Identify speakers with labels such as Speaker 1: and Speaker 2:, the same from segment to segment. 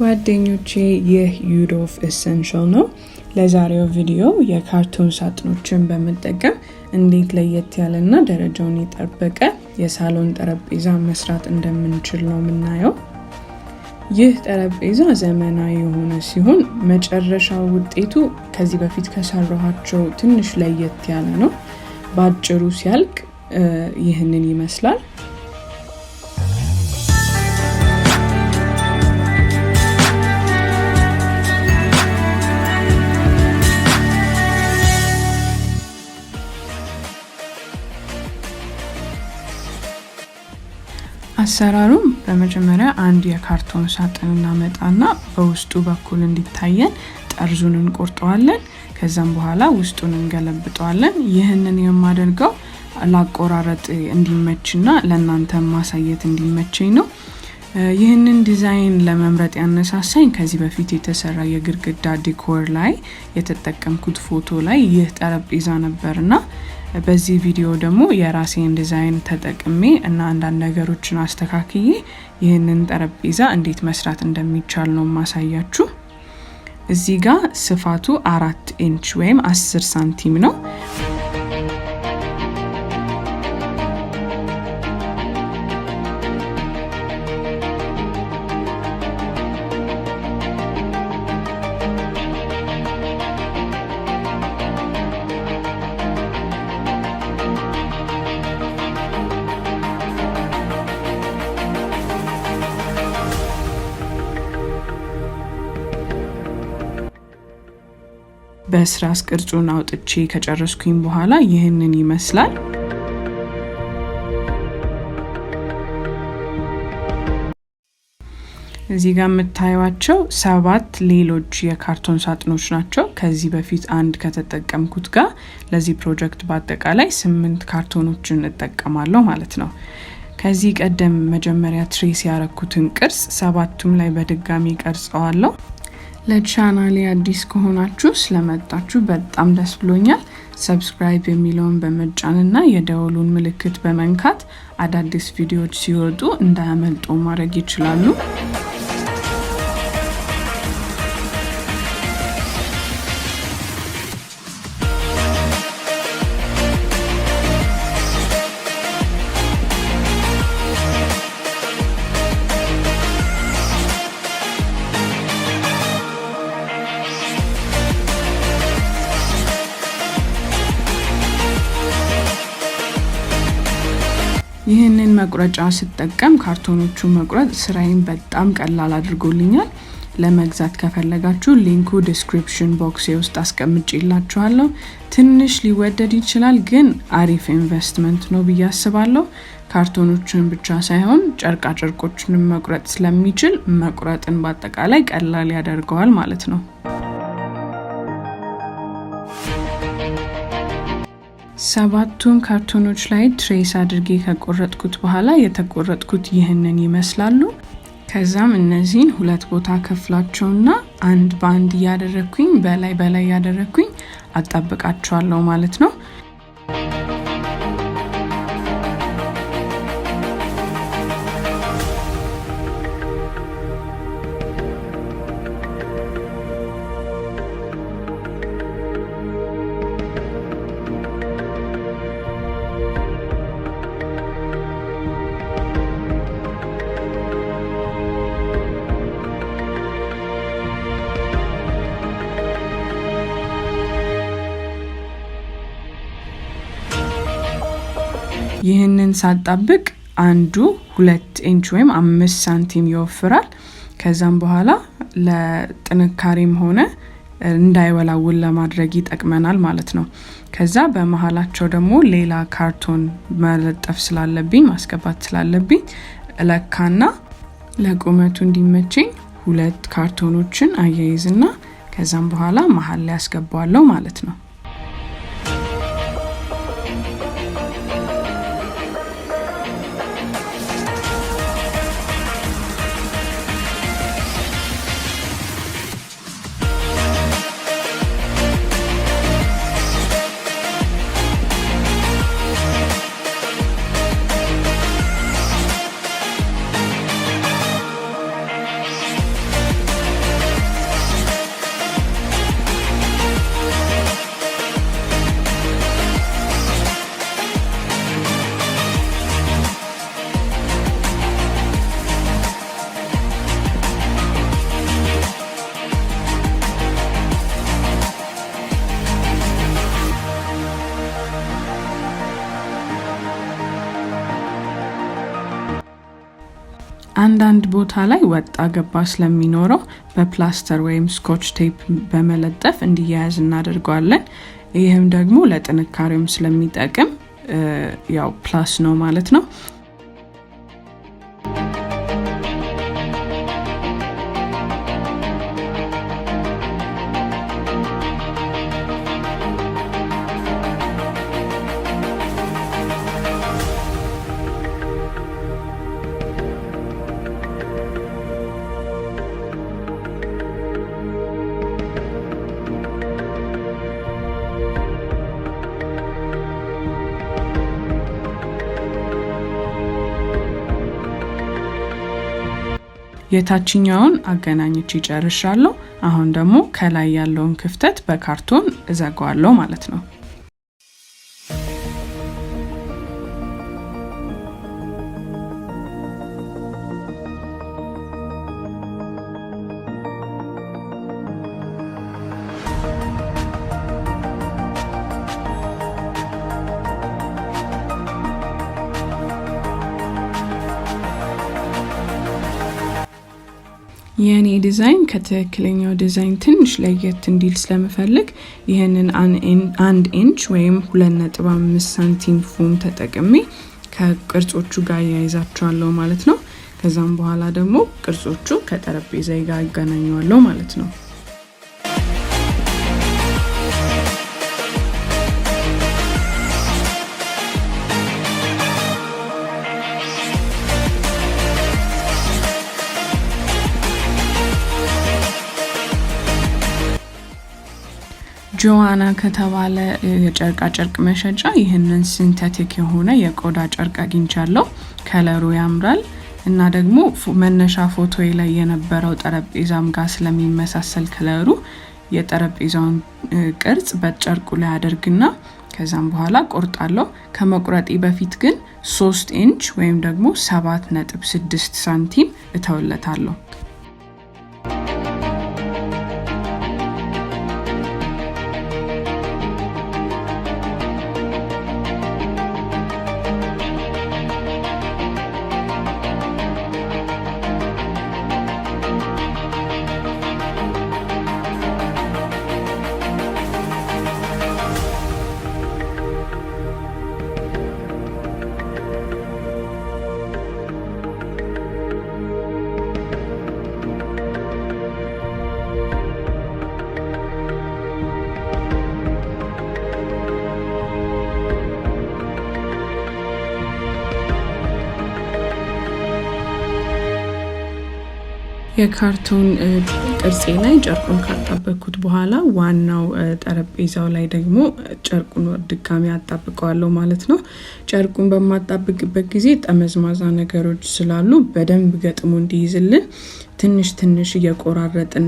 Speaker 1: ጓደኞቼ ይህ ዩዶፍ ኤሰንሻል ነው። ለዛሬው ቪዲዮ የካርቶን ሳጥኖችን በመጠቀም እንዴት ለየት ያለና ደረጃውን የጠበቀ የሳሎን ጠረጴዛ መስራት እንደምንችል ነው የምናየው። ይህ ጠረጴዛ ዘመናዊ የሆነ ሲሆን መጨረሻው ውጤቱ ከዚህ በፊት ከሰራኋቸው ትንሽ ለየት ያለ ነው። ባጭሩ ሲያልቅ ይህንን ይመስላል። አሰራሩም በመጀመሪያ አንድ የካርቶን ሳጥን እናመጣና በውስጡ በኩል እንዲታየን ጠርዙን እንቆርጠዋለን። ከዛም በኋላ ውስጡን እንገለብጠዋለን። ይህንን የማደርገው ላቆራረጥ እንዲመችና ለእናንተ ማሳየት እንዲመቸኝ ነው። ይህንን ዲዛይን ለመምረጥ ያነሳሳኝ ከዚህ በፊት የተሰራ የግድግዳ ዲኮር ላይ የተጠቀምኩት ፎቶ ላይ ይህ ጠረጴዛ ነበርና በዚህ ቪዲዮ ደግሞ የራሴን ዲዛይን ተጠቅሜ እና አንዳንድ ነገሮችን አስተካክዬ ይህንን ጠረጴዛ እንዴት መስራት እንደሚቻል ነው ማሳያችሁ። እዚህ ጋር ስፋቱ 4 ኢንች ወይም 10 ሳንቲም ነው። በስራስ ቅርጹን አውጥቼ ከጨረስኩኝ በኋላ ይህንን ይመስላል። እዚህ ጋር የምታዩዋቸው 7 ሌሎች የካርቶን ሳጥኖች ናቸው። ከዚህ በፊት አንድ ከተጠቀምኩት ጋር ለዚህ ፕሮጀክት በአጠቃላይ 8 ካርቶኖችን እጠቀማለሁ ማለት ነው። ከዚህ ቀደም መጀመሪያ ትሬስ ያረኩትን ቅርጽ 7ቱም ላይ በድጋሚ ቀርጸዋለሁ። ለቻናሌ አዲስ ከሆናችሁ ስለመጣችሁ በጣም ደስ ብሎኛል። ሰብስክራይብ የሚለውን በመጫንና የደወሉን ምልክት በመንካት አዳዲስ ቪዲዮዎች ሲወጡ እንዳያመልጡ ማድረግ ይችላሉ። ይህንን መቁረጫ ስጠቀም ካርቶኖቹ መቁረጥ ስራዬን በጣም ቀላል አድርጎልኛል። ለመግዛት ከፈለጋችሁ ሊንኩ ዲስክሪፕሽን ቦክስ ውስጥ አስቀምጬላችኋለሁ። ትንሽ ሊወደድ ይችላል ግን አሪፍ ኢንቨስትመንት ነው ብዬ አስባለሁ። ካርቶኖችን ብቻ ሳይሆን ጨርቃ ጨርቆችንም መቁረጥ ስለሚችል መቁረጥን በአጠቃላይ ቀላል ያደርገዋል ማለት ነው። ሰባቱን ካርቶኖች ላይ ትሬስ አድርጌ ከቆረጥኩት በኋላ የተቆረጥኩት ይህንን ይመስላሉ። ከዛም እነዚህን 2 ቦታ ከፍላቸውና አንድ ባንድ ያደረኩኝ በላይ ያደረኩኝ አጣብቃቸዋለሁ ማለት ነው። ይህንን ሳጣብቅ አንዱ 2 ኢንች ወይም 5 ሳንቲም ይወፍራል። ከዛም በኋላ ለጥንካሬም ሆነ እንዳይወላውል ለማድረግ ይጠቅመናል ማለት ነው። ከዛ በመሃላቸው ደግሞ ሌላ ካርቶን መለጠፍ ስላለብኝ ማስገባት ስላለብኝ ለካና ለቁመቱ እንዲመቸኝ 2 ካርቶኖችን አያይዝና ከዛም በኋላ መሃል ላይ አስገባዋለሁ ማለት ነው። አንዳንድ ቦታ ላይ ወጣ ገባ ስለሚኖረው በፕላስተር ወይም ስኮች ቴፕ በመለጠፍ እንዲያያዝ እናደርጋለን። ይሄም ደግሞ ለጥንካሬም ስለሚጠቅም ያው ፕላስ ነው ማለት ነው። የታችኛውን አገናኝቼ ጨርሻለሁ። አሁን ደግሞ ከላይ ያለውን ክፍተት በካርቶን እዘጋዋለሁ ማለት ነው። የኔ ዲዛይን ከትክክለኛው ዲዛይን ትንሽ ለየት እንዲል ስለምፈልግ ይሄንን 1 ኢንች ወይም 2.5 ሳንቲም ፎም ተጠቅሜ ከቅርጾቹ ጋር ያይዛቸዋለሁ ማለት ነው። ከዛም በኋላ ደግሞ ቅርጾቹ ከጠረጴዛዬ ጋር ያገናኙዋለሁ ማለት ነው። ጆዋና ከተባለ የጨርቃ ጨርቅ መሸጫ ይሄንን ሲንቴቲክ የሆነ የቆዳ ጨርቅ አግኝቻለሁ። ከለሩ ያምራል እና ደግሞ መነሻ ፎቶዬ ላይ የነበረው ጠረጴዛም ጋር ስለሚመሳሰል ከለሩ የጠረጴዛውን ቅርጽ በጨርቁ ላይ አደርግና ከዛም በኋላ ቆርጣለሁ። ከመቁረጤ በፊት ግን 3 ኢንች ወይም ደግሞ 7.6 ሳንቲም እተውለታለሁ። የካርቶን ቅርጽ ላይ ጨርቁን ካጣበቅኩት በኋላ ዋናው ጠረጴዛው ላይ ደግሞ ጨርቁን ድጋሚ አጣብቀዋለሁ ማለት ነው። ጨርቁን በማጣብቅበት ጊዜ ጠመዝማዛ ነገሮች ስላሉ በደንብ ገጥሞ እንዲይዝልን ትንሽ እየቆራረጥን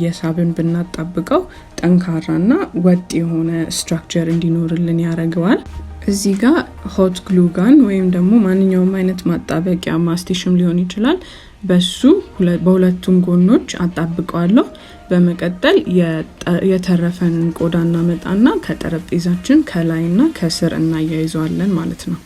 Speaker 1: የሳብን ብናጣብቀው ጠንካራና ወጥ የሆነ ስትራክቸር እንዲኖርልን ያደርገዋል። እዚህ ጋር ሆት ግሉ ጋን ወይም ደግሞ ማንኛውም አይነት ማጣበቂያ ማስቲሽም ሊሆን ይችላል በሱ በሁለቱም ጎኖች አጣብቀዋለሁ። በመቀጠል የተረፈንን ቆዳና መጣና ከጠረጴዛችን ከላይና ከስር እናያይዘዋለን ማለት ነው።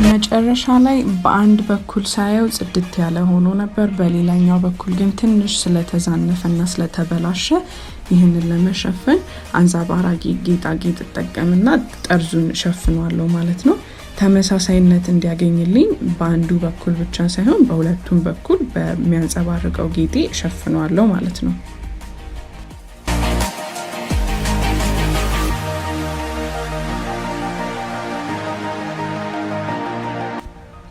Speaker 1: መጨረሻ ላይ በአንድ በኩል ሳየው ጽድት ያለ ሆኖ ነበር። በሌላኛው በኩል ግን ትንሽ ስለተዛነፈና ስለተበላሸ ይህንን ለመሸፈን አንዛባራቂ ጌጣጌጥ ተጠቀምና ጠርዙን ሸፍኗለሁ ማለት ነው። ተመሳሳይነት እንዲያገኝልኝ በአንዱ በኩል ብቻ ሳይሆን በሁለቱም በኩል በሚያንጸባርቀው ጌጤ ሸፍኗለሁ ማለት ነው።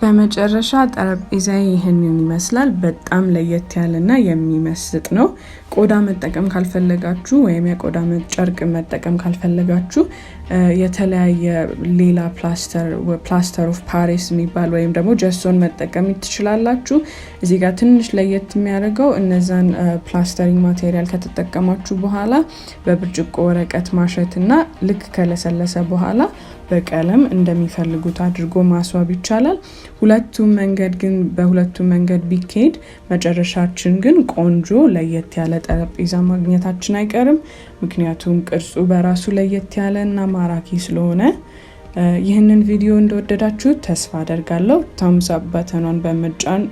Speaker 1: በመጨረሻ ጠረጴዛዬ ይሄንን ይመስላል። በጣም ለየት ያለና የሚመስጥ ነው። ቆዳ መጠቀም ካልፈለጋችሁ ወይም የቆዳ ጨርቅ መጠቀም ካልፈለጋችሁ የተለያየ ሌላ ፕላስተር ኦፍ ፓሪስ የሚባል ወይም ደግሞ ጀሶን መጠቀም ትችላላችሁ። እዚህ ጋር ትንሽ ለየት የሚያደርገው እነዛን ፕላስተሪንግ ማቴሪያል ከተጠቀማችሁ በኋላ በብርጭቆ ወረቀት ማሸትና ልክ ከለሰለሰ በኋላ በቀለም እንደሚፈልጉት አድርጎ ማስዋብ ይቻላል። በሁለቱም መንገድ ቢካሄድ መጨረሻችን ግን ቆንጆ ለየት ያለ ጠረጴዛ ማግኘታችን አይቀርም ምክንያቱም ቅርጹ በራሱ ለየት ያለና ማራኪ ስለሆነ ይህንን ቪዲዮ እንደወደዳችሁ ተስፋ አደርጋለሁ thumbs up በተኑን በመጫን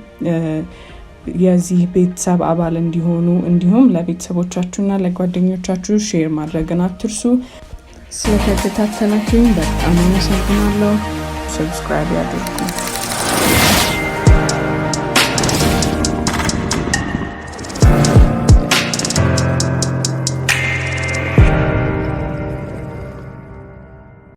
Speaker 1: የዚህ ቤተሰብ አባል እንዲሆኑ እንዲሁም ለቤተሰቦቻችሁና ለጓደኞቻችሁ ሼር ማድረግን አትርሱ ስለተከታተላችሁኝ በጣም አመሰግናለሁ ሰብስክራይብ ያድርጉ